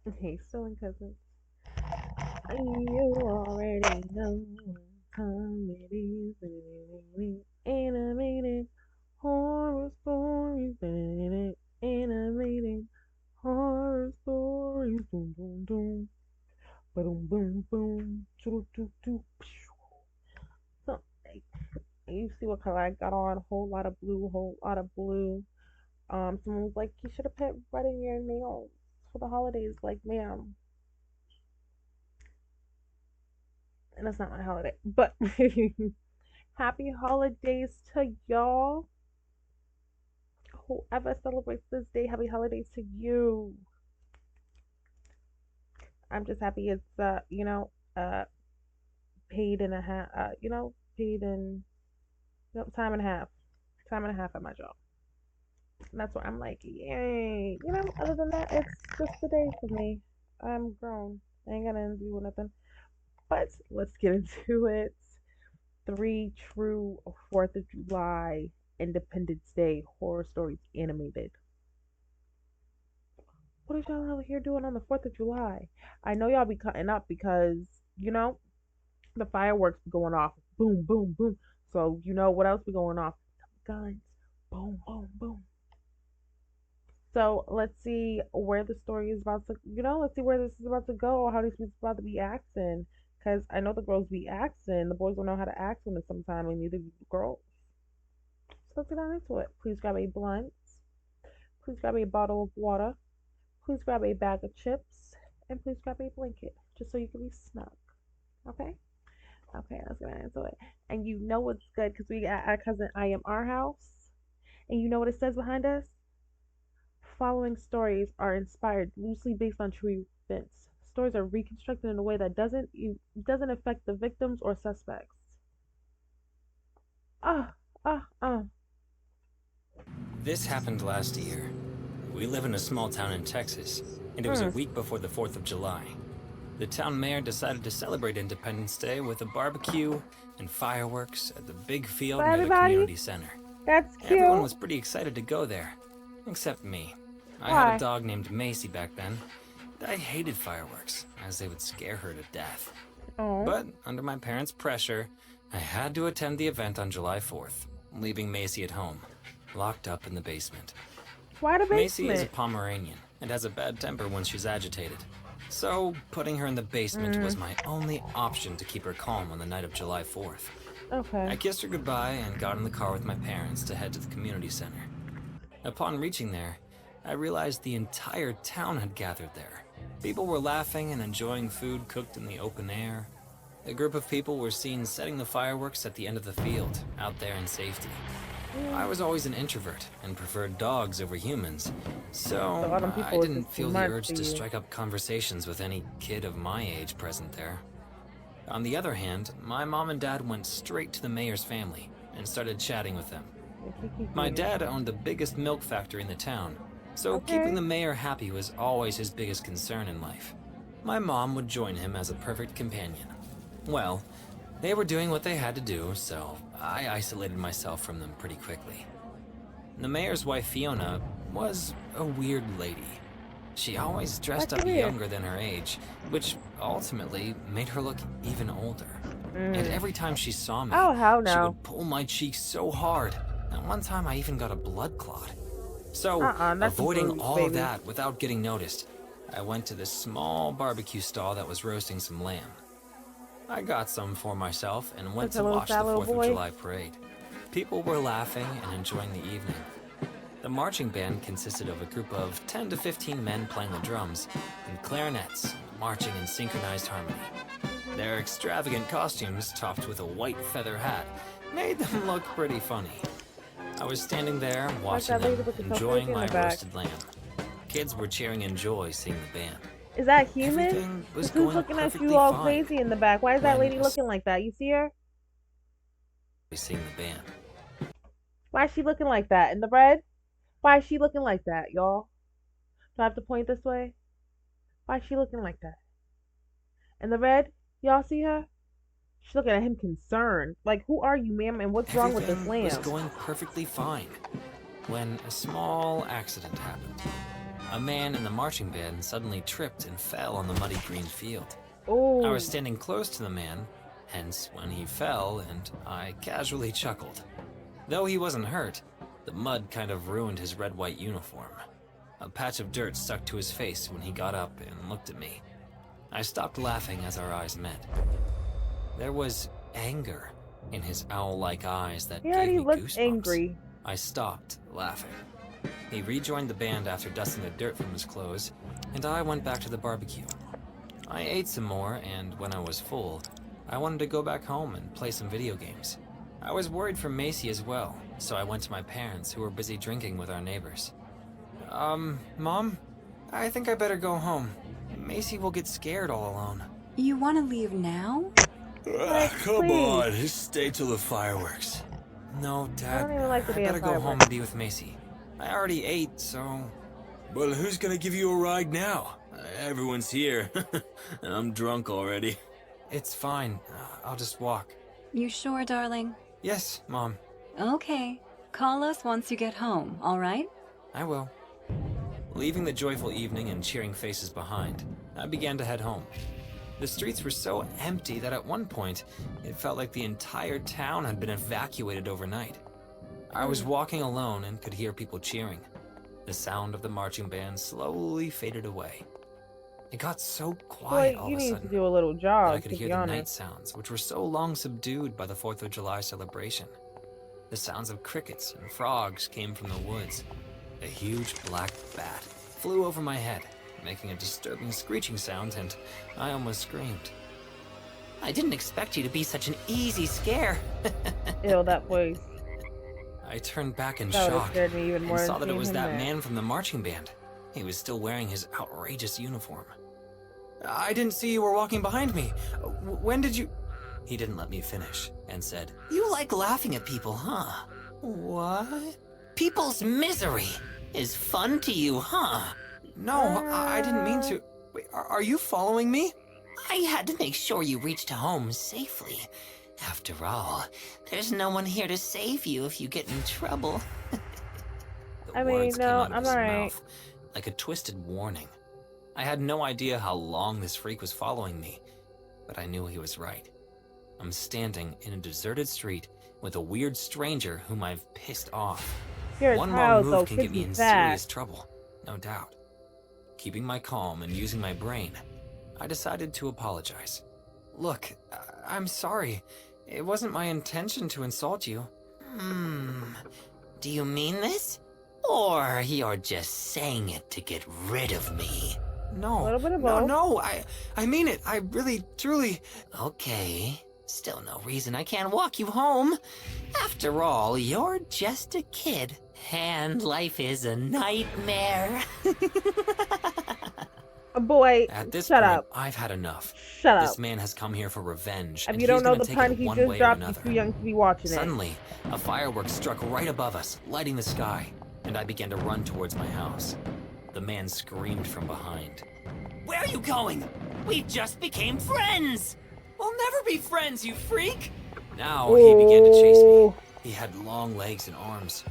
Hey, still in cousins. You already know what time it is. Animated horror stories. Animated horror stories. Boom, boom, boom. Boom, boom, boom. Choo, choo, choo. So, you see what color I got on? A whole lot of blue, whole lot of blue. Someone was like, you should have put red in your nails for the holidays. Like, ma'am, and that's not my holiday. But happy holidays to y'all. Whoever celebrates this day, happy holidays to you. I'm just happy it's uh paid in a half paid in time and a half. Time and a half at my job. And that's why I'm like, yay. Other than that, it's just the day for me. I'm grown. I ain't gonna do nothing. But let's get into it. Three true 4th of July Independence Day horror stories animated. What is y'all out here doing on the 4th of July? I know y'all be cutting up because, you know, the fireworks be going off. Boom, boom, boom. So, what else be going off? Guns. Boom, boom, boom. So, let's see where the story is about to, let's see where this is about to go, how these people about to be acting. Because I know the girls be acting. The boys don't know how to act when it's sometime, and neither do the girls. So, let's get on into it. Please grab a blunt. Please grab a bottle of water. Please grab a bag of chips. And please grab a blanket, just so you can be snug. Okay? Okay, let's get into it. And you know what's good because we got our cousin I am our house. And you know what it says behind us? Following stories are inspired loosely based on true events. Stories are reconstructed in a way that doesn't affect the victims or suspects. Ah, ah, ah. This happened last year. We live in a small town in Texas, and it was a Mm. week before the 4th of July. The town mayor decided to celebrate Independence Day with a barbecue and fireworks at the big For field near the everybody, community center. that's Everyone cute. was pretty excited to go there, except me. I had a Why? dog named Macy back then, and I hated fireworks, as they would scare her to death. Oh, But under my parents' pressure, I had to attend the event on July 4th, leaving Macy at home, locked up in the basement. why the Macy is a basement? Pomeranian and has a bad temper when she's agitated. So, putting her in the basement Mm. was my only option to keep her calm on the night of July 4th. I Okay. kissed her goodbye and got in the car with my parents to head to the community center. Upon reaching there, I realized the entire town had gathered there. People were laughing and enjoying food cooked in the open air. A group of people were seen setting the fireworks at the end of the field, out there in safety. I Mm. was always an introvert and preferred dogs over humans, So so all them I people was didn't just too feel the much urge for to you. strike up conversations with any kid of my age present there. On the other hand, my mom and dad went straight to the mayor's family and started chatting with them. Yeah, Kiki My Jr. dad owned the biggest milk factory in the town, so keeping Okay. the mayor happy was always his biggest concern in life. My mom would join him as a perfect companion. Well, they were doing what they had to do, so I isolated myself from them pretty quickly. The mayor's wife, Fiona, was a weird lady. She always Why dressed she up weird? younger than her age, which ultimately made her look even older. And Mm. every time she saw me, Oh hell she no. would pull my cheeks so hard. And one time I even got a blood clot. So, Not the avoiding bruise, all of baby. that without getting noticed, I went to this small barbecue stall that was roasting some lamb. I got some for myself and went That's a to little watch the sad little 4th of boy. July parade. People were laughing and enjoying the evening. The marching band consisted of a group of 10 to 15 men playing the drums and clarinets, marching in synchronized harmony. Their extravagant costumes, topped with a white feather hat, made them look pretty funny. I was standing there Like watching that lady them, looking so enjoying crazy in my the back. roasted lamb. Kids were cheering in joy seeing the band. Is that human? Everything was Cause who's going looking at you perfectly all fine crazy in the back? Why is that when lady looking like that? You see her? seeing the band. Why is she looking like that? In the red? Why is she looking like that, y'all? Do I have to point this way? Why is she looking like that? In the red? Y'all see her? She's looking at him concerned. Like, who are you, ma'am? And what's wrong with this Everything was lamb? going perfectly fine when a small accident happened. A man in the marching band suddenly tripped and fell on the muddy green field. I Oh, was standing close to the man, hence when he fell, and I casually chuckled. Though he wasn't hurt, the mud kind of ruined his red-white uniform. A patch of dirt stuck to his face when he got up and looked at me. I stopped laughing as our eyes met. There was anger in his owl-like eyes that he gave already me looks goosebumps. angry. I stopped laughing. He rejoined the band after dusting the dirt from his clothes, and I went back to the barbecue. I ate some more, and when I was full, I wanted to go back home and play some video games. I was worried for Macy as well, so I went to my parents, who were busy drinking with our neighbors. Mom? I think I better go home. Macy will get scared all alone. You want to leave now? Come please. on, just stay till the fireworks. No, Dad, I don't even like the I damn better go home fireworks. and be with Macy. I already ate, so... Well, who's gonna give you a ride now? Everyone's here, and I'm drunk already. It's fine. I'll just walk. You sure, darling? Yes, Mom. Okay. Call us once you get home, all right? I will. Leaving the joyful evening and cheering faces behind, I began to head home. The streets were so empty that at one point, it felt like the entire town had been evacuated overnight. I was walking alone and could hear people cheering. The sound of the marching band slowly faded away. It got so quiet Boy, all you of a need to sudden do a little that I jog, could to hear be the night honest. sounds, which were so long subdued by the 4th of July celebration. The sounds of crickets and frogs came from the woods. A huge black bat flew over my head, making a disturbing screeching sound, and I almost screamed. I didn't expect you to be such an easy scare. Ew, that voice. I turned back in That would have shock scared me even more and than saw that it seeing was him that there. man from the marching band. He was still wearing his outrageous uniform. I didn't see you were walking behind me. When did you... He didn't let me finish and said, You like laughing at people, huh? What? People's misery is fun to you, huh? No, I didn't mean to. Wait, are you following me? I had to make sure you reached home safely. After all, there's no one here to save you if you get in trouble. The I mean, words came no, out of I'm his alright. mouth like a twisted warning. I had no idea how long this freak was following me, but I knew he was right. I'm standing in a deserted street with a weird stranger whom I've pissed off. You're a One wrong child, move though. can Kids get me be in fast. serious trouble, no doubt. Keeping my calm and using my brain, I decided to apologize. Look, I'm sorry. It wasn't my intention to insult you. Do you mean this? Or you're just saying it to get rid of me? No, A little bit of both. no, I mean it. I really, truly... Okay, still no reason I can't walk you home. After all, you're just a kid, and life is a nightmare. Boy, At this shut point, up. I've had enough. Shut This up. man has come here for revenge, If and you don't he's know gonna the take pun it he one just way or dropped, you're another. too young to be watching it. Suddenly, a firework struck right above us, lighting the sky, and I began to run towards my house. The man screamed from behind. Where are you going? We just became friends! We'll never be friends, you freak! Now he began to chase me. Oh, He had long legs and arms.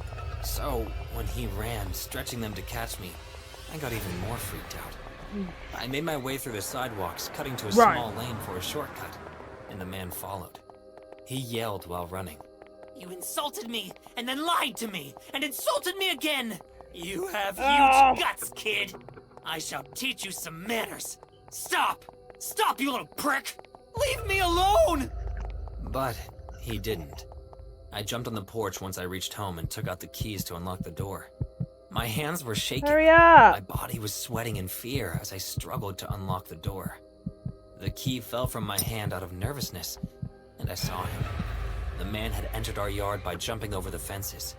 So, when he ran, stretching them to catch me, I got even more freaked out. I made my way through the sidewalks, cutting to a Run. small lane for a shortcut, and the man followed. He yelled while running. You insulted me, and then lied to me, and insulted me again! You have huge Oh. guts, kid! I shall teach you some manners! Stop! Stop, you little prick! Leave me alone! But he didn't. I jumped on the porch once I reached home and took out the keys to unlock the door. My hands were shaking. hurry My up. body was sweating in fear as I struggled to unlock the door. The key fell from my hand out of nervousness, and I saw him. The man had entered our yard by jumping over the fences.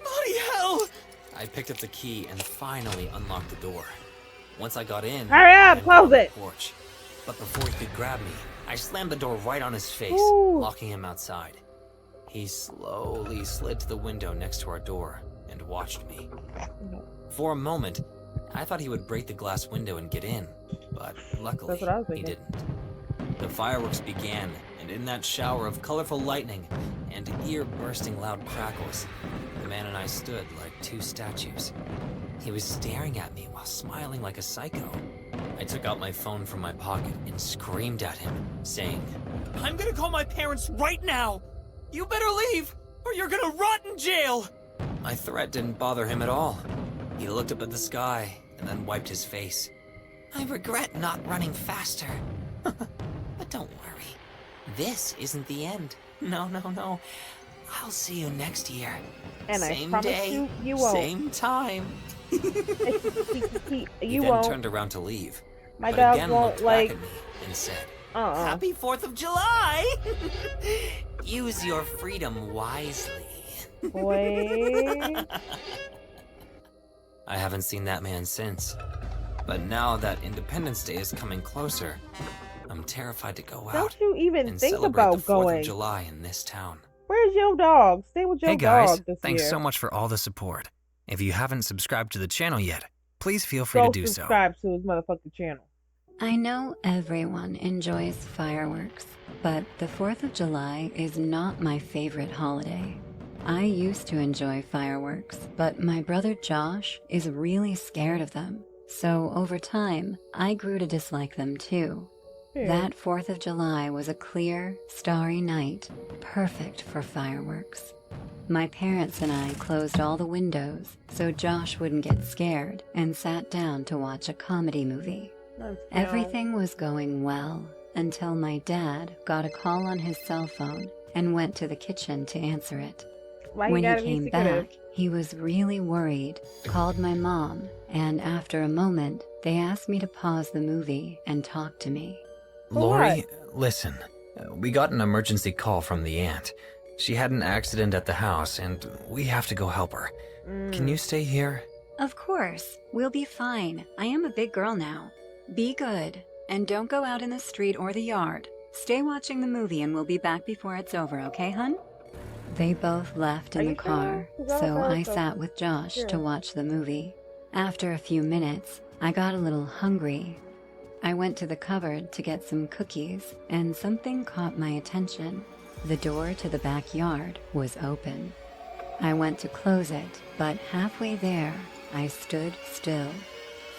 Bloody hell! I picked up the key and finally unlocked the door. Once I got in, Hurry I up, ran close down the it. porch. But before he could grab me, I slammed the door right on his face, Ooh. locking him outside. He slowly slid to the window next to our door and watched me. For a moment, I thought he would break the glass window and get in, but luckily, That's what I was he thinking. didn't. The fireworks began, and in that shower of colorful lightning and ear-bursting loud crackles, the man and I stood like two statues. He was staring at me while smiling like a psycho. I took out my phone from my pocket and screamed at him, saying, "I'm gonna call my parents right now! You better leave, or you're gonna rot in jail!" My threat didn't bother him at all. He looked up at the sky and then wiped his face. "I regret not running faster. But don't worry. This isn't the end. No, no, no. I'll see you next year. And Same I promise day, you won't. same time." He You then won't. turned around to leave, My but dog again won't, looked like. back at me and said, Uh-uh. "Happy 4th of July! Use your freedom wisely." Boy. I haven't seen that man since. But now that Independence Day is coming closer, I'm terrified to go out Don't you even and think celebrate about the 4th going. of July in this town. Where's your dog? Stay with your Hey guys, dog this thanks year. so much for all the support. If you haven't subscribed to the channel yet, please feel free Go to do so. subscribe to his motherfucking channel. I know everyone enjoys fireworks, but the 4th of July is not my favorite holiday. I used to enjoy fireworks, but my brother Josh is really scared of them. So over time, I grew to dislike them too. Here. That 4th of July was a clear, starry night, perfect for fireworks. My parents and I closed all the windows so Josh wouldn't get scared and sat down to watch a comedy movie. That's Everything was going well until my dad got a call on his cell phone and went to the kitchen to answer it. Why When gotta he be came secretive? back, he was really worried, called my mom, and after a moment, they asked me to pause the movie and talk to me. Lori, listen. We got an emergency call from the aunt. She had an accident at the house, and we have to go help her. Can you stay here? Of course, we'll be fine. I am a big girl now. Be good, and don't go out in the street or the yard. Stay watching the movie and we'll be back before it's over, okay, hun? They both left Are in the you car, sure? 'Cause I so don't know I if I- sat with Josh Sure. to watch the movie. After a few minutes, I got a little hungry. I went to the cupboard to get some cookies, and something caught my attention. The door to the backyard was open. I went to close it, but halfway there, I stood still,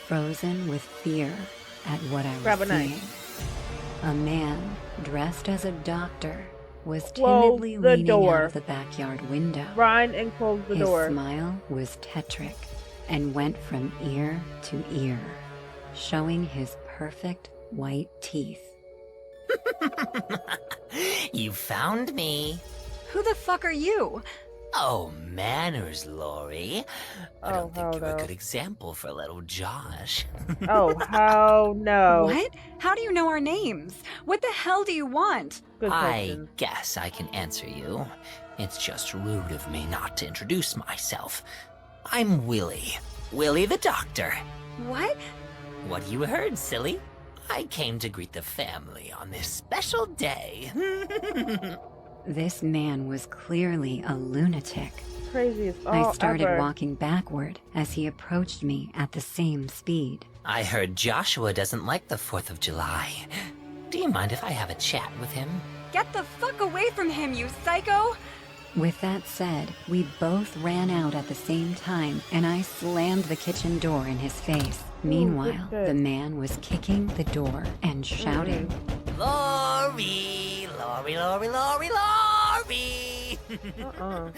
frozen with fear at what I Grab a was knife. seeing. A man dressed as a doctor was Close timidly the leaning door. out of the backyard window. Run and close the His door. smile was tetric and went from ear to ear, showing his perfect white teeth. You found me. Who the fuck are you? Oh, manners, Lori. I Oh, don't think hell you're no. a good example for little Josh. Oh, hell no. What? How do you know our names? What the hell do you want? Good I question. guess I can answer you. It's just rude of me not to introduce myself. I'm Willie. Willie the doctor. What? What you heard, silly? I came to greet the family on this special day. This man was clearly a lunatic. Crazy as all I started ever. walking backward as he approached me at the same speed. I heard Joshua doesn't like the 4th of July. Do you mind if I have a chat with him? Get the fuck away from him, you psycho! With that said, we both ran out at the same time, and I slammed the kitchen door in his face. Meanwhile, good. the man was kicking the door and shouting. Lori! Lori, Lori, Lori, Lori! Uh-uh.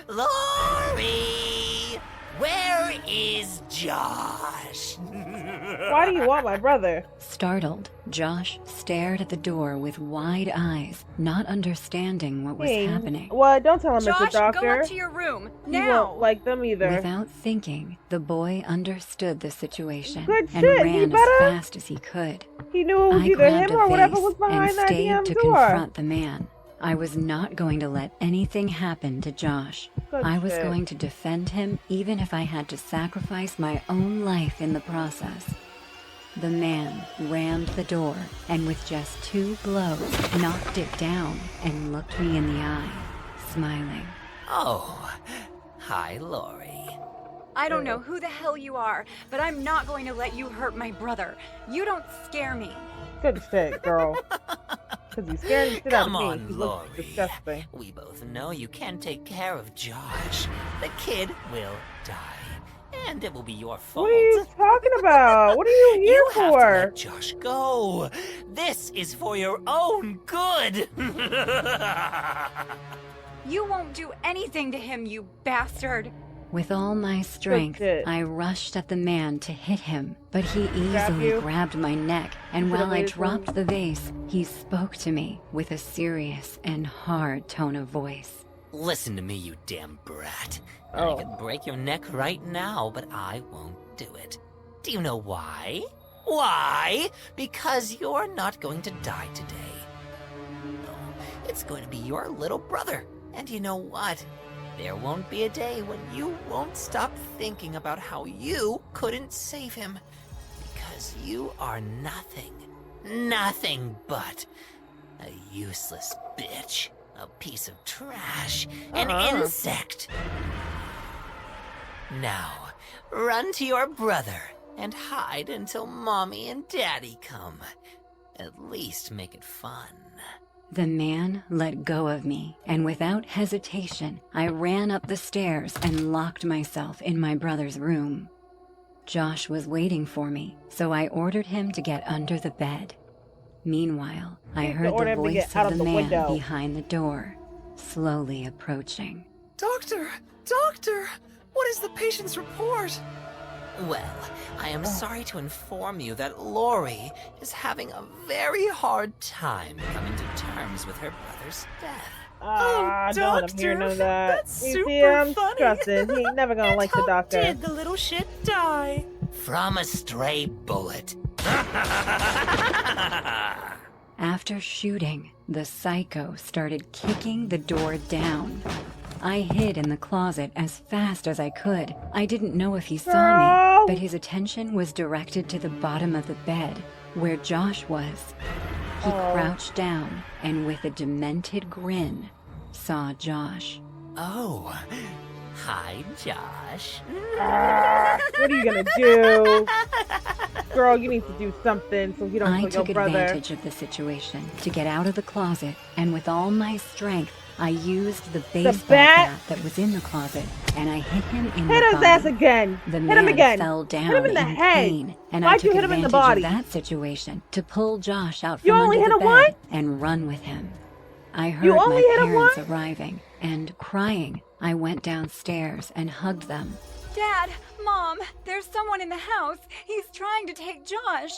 Lori! Where is Josh? Why do you want my brother? Startled, Josh stared at the door with wide eyes, not understanding what was Hey, happening. What? Don't tell him Josh, it's a doctor. go up to your room He now. won't like them either. Without thinking, the boy understood the situation Good and shit, he ran as better. fast as he could. He knew it was I either grabbed him a or whatever vase was and behind that stayed damn to door. confront the man. I was not going to let anything happen to Josh. Good I was shit. going to defend him even if I had to sacrifice my own life in the process. The man rammed the door and with just 2 blows knocked it down and looked me in the eye, smiling. Oh, hi, Lori. I don't know who the hell you are, but I'm not going to let you hurt my brother. You don't scare me. Good shit, girl. Because you scared the shit out of Come me. on, He looks Lori. disgusting. We both know you can't take care of Josh. The kid will die. and it will be your fault. What are you talking about? What are you here You have to for? let Josh go. This is for your own good. You won't do anything to him, you bastard. With all my strength, shit. I rushed at the man to hit him, but he Grab easily you? grabbed my neck, and Should've while I waited for him. dropped the vase, he spoke to me with a serious and hard tone of voice. Listen to me, you damn brat. Oh. I could break your neck right now, but I won't do it. Do you know why? Why? Because you're not going to die today. No, it's going to be your little brother. And you know what? There won't be a day when you won't stop thinking about how you couldn't save him. Because you are nothing. Nothing but a useless bitch. A piece of trash. An insect. Now, run to your brother and hide until Mommy and Daddy come. At least make it fun. The man let go of me, and without hesitation, I ran up the stairs and locked myself in my brother's room. Josh was waiting for me, so I ordered him to get under the bed. Meanwhile, I You heard ordered the him to get voice out of of the the man window. behind the door, slowly approaching. Doctor! Doctor! What is the patient's report? Well, I am sorry to inform you that Lori is having a very hard time coming to terms with her brother's death. Ah, don't let him hear doctor, none of that. that's You see, super I'm funny. stressing. He ain't never gonna like the doctor. Did the little shit die? From a stray bullet. After shooting, the psycho started kicking the door down. I hid in the closet as fast as I could. I didn't know if he saw Girl! me, but his attention was directed to the bottom of the bed, where Josh was. He crouched down and with a demented grin, saw Josh. Oh, hi, Josh. What are you gonna do? Girl, you need to do something so he don't I kill your took brother. advantage of the situation to get out of the closet, and with all my strength, I used the baseball bat? bat that was in the closet, and I hit him in Hit the his body. ass again. The Hit man him again. fell down Hit him in the head. pain, and I Why'd you took hit him in the advantage body? of that situation to pull Josh out You from only under hit the him bed once? and run with him. I heard You only my hit him parents once? arriving, and crying, I went downstairs and hugged them. Dad, Mom, there's someone in the house. He's trying to take Josh.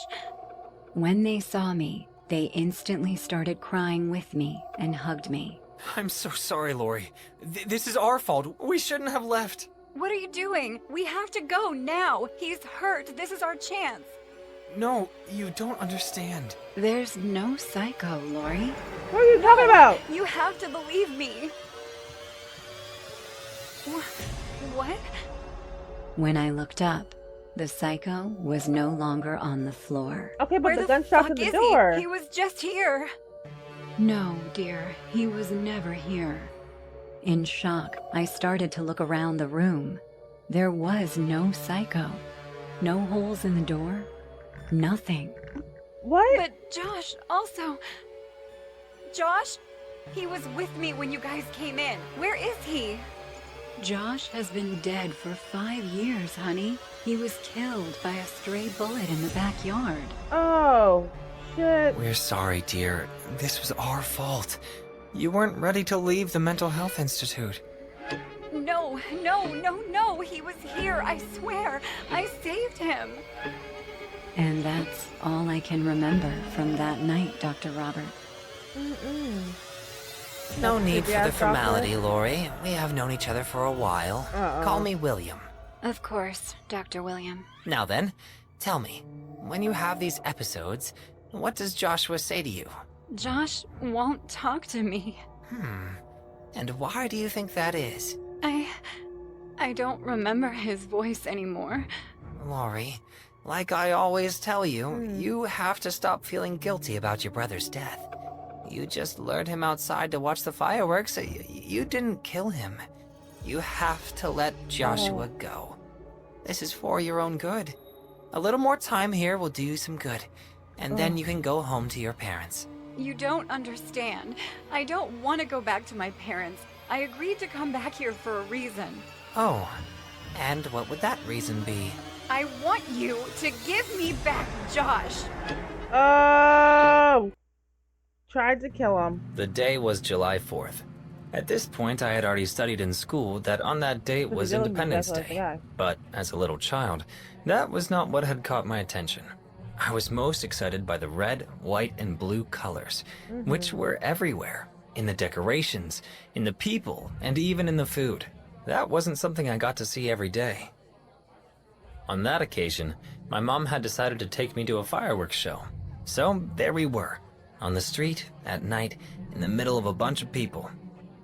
When they saw me, they instantly started crying with me and hugged me. I'm so sorry, Lori. This is our fault. We shouldn't have left. What are you doing? We have to go now. He's hurt. This is our chance. No, you don't understand. There's no psycho, Lori. What are you talking about? You have to believe me. What? When I looked up, the psycho was no longer on the floor. Okay, but Where the the gunshot to fuck the is door. He was just here. No, dear, he was never here. In shock, I started to look around the room. There was no psycho. No holes in the door. Nothing. What? But Josh also. Josh? He was with me when you guys came in. Where is he? Josh has been dead for 5 years, honey. He was killed by a stray bullet in the backyard. Oh, shit. We're sorry, dear. This was our fault. You weren't ready to leave the mental health institute. No, no, no, no. He was here. I swear. I saved him. And that's all I can remember from that night, Dr. Robert. No need for the Creepy-ass formality, Lori. We have known each other for a while. Uh-oh. Call me William. Of course, Dr. William. Now then, tell me, when you have these episodes, what does Joshua say to you? Josh won't talk to me. And why do you think that is? I don't remember his voice anymore. Lori, like I always tell you, you have to stop feeling guilty about your brother's death. You just lured him outside to watch the fireworks. You didn't kill him. You have to let Joshua go. This is for your own good. A little more time here will do you some good, and then you can go home to your parents. You don't understand. I don't want to go back to my parents. I agreed to come back here for a reason. Oh, And what would that reason be? I want you to give me back Josh. Oh! Tried to kill him. The day was July 4th. At this point, I had already studied in school that on that date But was the villain Independence definitely Day. forgot. But as a little child, that was not what had caught my attention. I was most excited by the red, white, and blue colors, which were everywhere. In the decorations, in the people, and even in the food. That wasn't something I got to see every day. On that occasion, my mom had decided to take me to a fireworks show. So there we were, on the street, at night, in the middle of a bunch of people.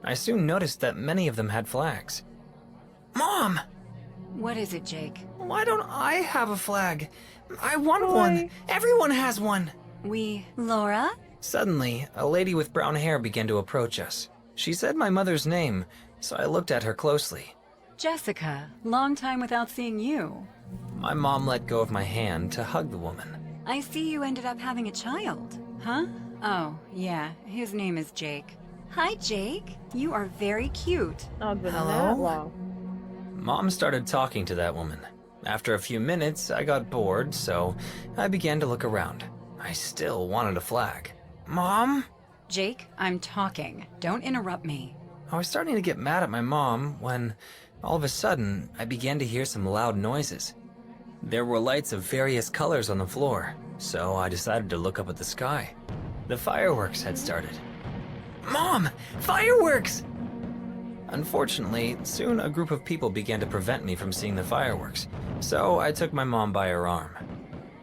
I soon noticed that many of them had flags. Mom! What is it, Jake? Why don't I have a flag? I want Boy. one. Everyone has one. Laura? Suddenly, a lady with brown hair began to approach us. She said my mother's name, so I looked at her closely. Jessica, long time without seeing you. My mom let go of my hand to hug the woman. I see you ended up having a child, huh? Oh, yeah, his name is Jake. Hi, Jake. You are very cute. Oh, it's been that Hello? long. Mom started talking to that woman. After a few minutes, I got bored, so I began to look around. I still wanted a flag. Mom? Jake, I'm talking. Don't interrupt me. I was starting to get mad at my mom when, all of a sudden, I began to hear some loud noises. There were lights of various colors on the floor, so I decided to look up at the sky. The fireworks had started. Mom! Fireworks! Unfortunately, soon a group of people began to prevent me from seeing the fireworks, so I took my mom by her arm.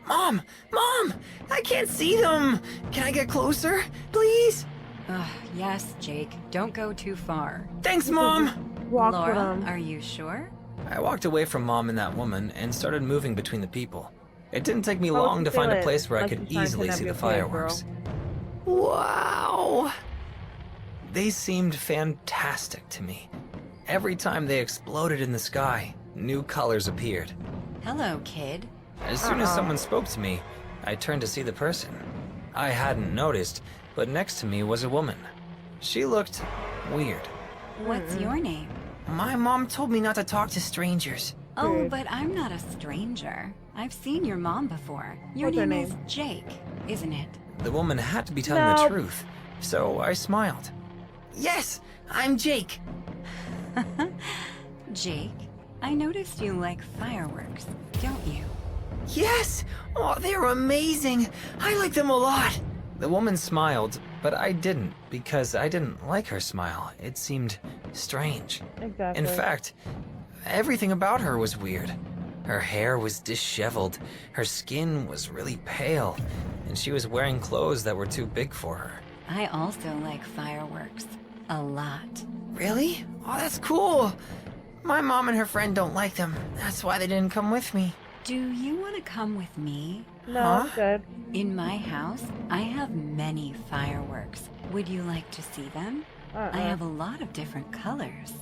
Mom! Mom! I can't see them! Can I get closer, please? Ugh, yes, Jake. Don't go too far. Thanks, Mom! Walk with Laura, him. are you sure? I walked away from Mom and that woman and started moving between the people. It didn't take me How would long you to find a feel place where I like could you're trying to easily kidnap see your the kid, girl? fireworks. Wow! They seemed fantastic to me. Every time they exploded in the sky, new colors appeared. Hello, kid. As soon as someone spoke to me, I turned to see the person. I hadn't noticed, but next to me was a woman. She looked weird. What's your name? My mom told me not to talk to strangers. Oh, Weird. but I'm not a stranger. I've seen your mom before. Your What's her name is name? Jake, isn't it? The woman had to be telling No. the truth, so I smiled. Yes, I'm Jake. Jake, I noticed you like fireworks, don't you? Yes! Oh, they're amazing! I like them a lot! The woman smiled, but I didn't, because I didn't like her smile. It seemed strange. Exactly. In fact, everything about her was weird. Her hair was disheveled, her skin was really pale, and she was wearing clothes that were too big for her. I also like fireworks. A lot. Really? Oh, that's cool! My mom and her friend don't like them. That's why they didn't come with me. Do you want to come with me? No, Huh? I'm good. In my house, I have many fireworks. Would you like to see them? I have a lot of different colors.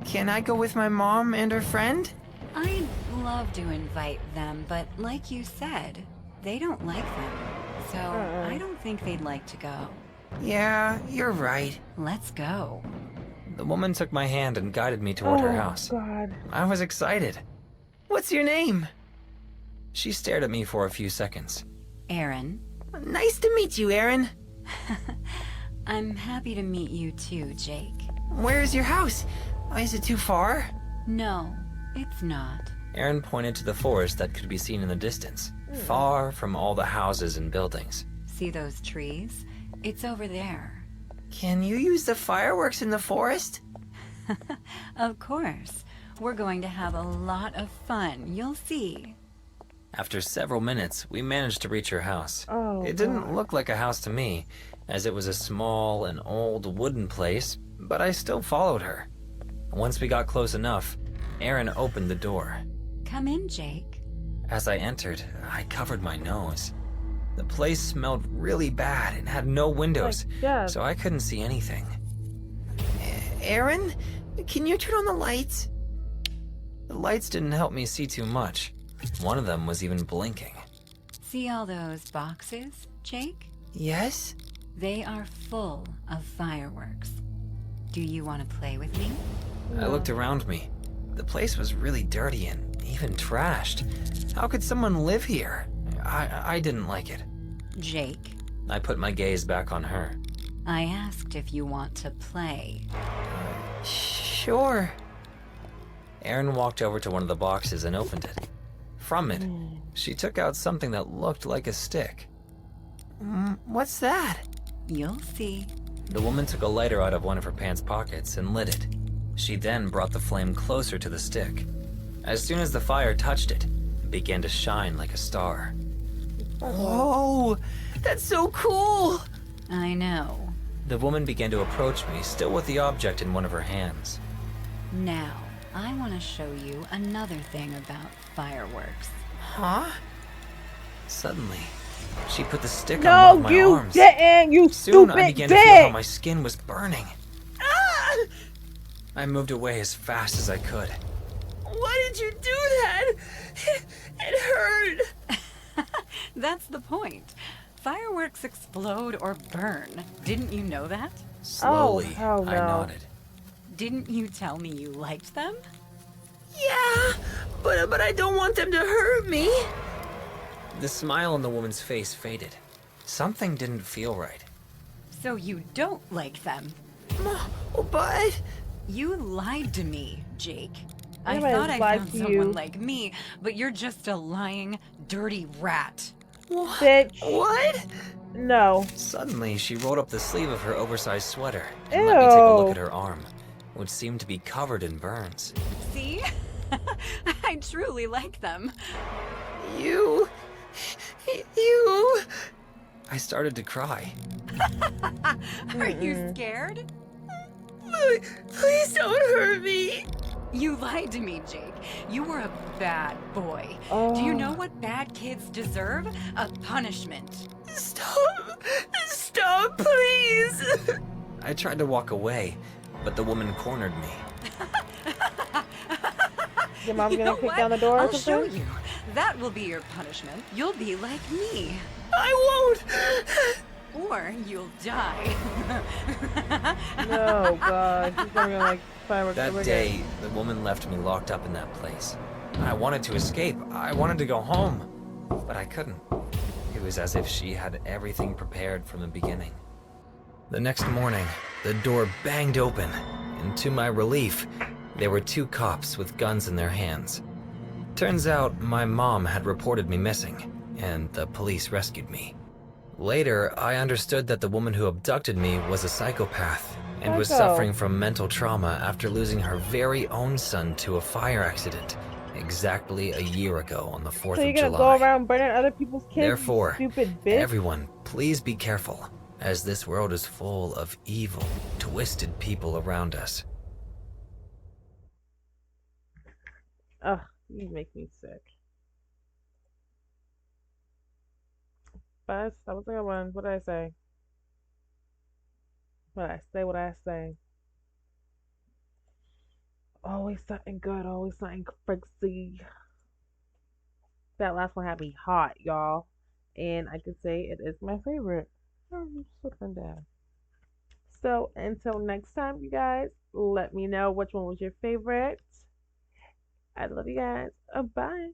Can I go with my mom and her friend? I'd love to invite them, but like you said, they don't like them. So I don't think they'd like to go. Yeah, you're right. Let's go. The woman took my hand and guided me toward her house. God. I was excited. What's your name? She stared at me for a few seconds. Aaron, Nice to meet you, Aaron. I'm happy to meet you too, Jake. Where's your house? Is it too far? No, it's not. Aaron pointed to the forest that could be seen in the distance, far from all the houses and buildings. See those trees? It's over there. Can you use the fireworks in the forest? Of course. We're going to have a lot of fun. You'll see. After several minutes, we managed to reach her house. Oh, It didn't God. look like a house to me, as it was a small and old wooden place, but I still followed her. Once we got close enough, Aaron opened the door. Come in, Jake. As I entered, I covered my nose. The place smelled really bad and had no windows, Like death. so I couldn't see anything. Aaron, can you turn on the lights? The lights didn't help me see too much. One of them was even blinking. See all those boxes, Jake? Yes? They are full of fireworks. Do you want to play with me? I looked around me. The place was really dirty and even trashed. How could someone live here? I didn't like it. Jake, I put my gaze back on her. I asked if you want to play. Sure. Erin walked over to one of the boxes and opened it. From it, she took out something that looked like a stick. What's that? You'll see. The woman took a lighter out of one of her pants pockets and lit it. She then brought the flame closer to the stick. As soon as the fire touched it, it began to shine like a star. Whoa! That's so cool! I know. The woman began to approach me, still with the object in one of her hands. Now, I want to show you another thing about fireworks. Huh? Suddenly, she put the stick on No, both my you arms. didn't, you Soon stupid I began to feel how bitch! my skin was burning. Ah! I moved away as fast as I could. Why did you do that? It hurt. That's the point. Fireworks explode or burn. Didn't you know that? Slowly, hell no. I nodded. Didn't you tell me you liked them? Yeah, but I don't want them to hurt me. The smile on the woman's face faded. Something didn't feel right. So you don't like them? But... You lied to me, Jake. I Anybody's thought I lied found to someone you. like me, but you're just a lying, dirty rat. Bitch. What? No. Suddenly, she rolled up the sleeve of her oversized sweater and let me take a look Ew. at her arm, which seemed to be covered in burns. See? I truly like them. You... I started to cry. Are you scared? Please don't hurt me. You lied to me, Jake. You were a bad boy. Do you know what bad kids deserve? A punishment. Stop, please. I tried to walk away, but the woman cornered me. Your mom You gonna know kick what? down the door or I'll show something? you. That will be your punishment. You'll be like me. I won't. Or you'll die. No, God. She's never gonna like fireworks ever That again. day, the woman left me locked up in that place. I wanted to escape. I wanted to go home, but I couldn't. It was as if she had everything prepared from the beginning. The next morning, the door banged open, and to my relief, there were two cops with guns in their hands. Turns out my mom had reported me missing, and the police rescued me. Later, I understood that the woman who abducted me was a psychopath and was Psycho. suffering from mental trauma after losing her very own son to a fire accident exactly a year ago on the 4th So you're of gonna July. go around burning other people's kids? you Therefore, stupid bitch. everyone, please be careful, as this world is full of evil, twisted people around us. Ugh, you make me sick. But that was a good one. What did I say? What I say? Always something good, always something crazy. That last one had me hot, y'all. And I could say it is my favorite. So until next time, you guys, let me know which one was your favorite. I love you guys. Bye.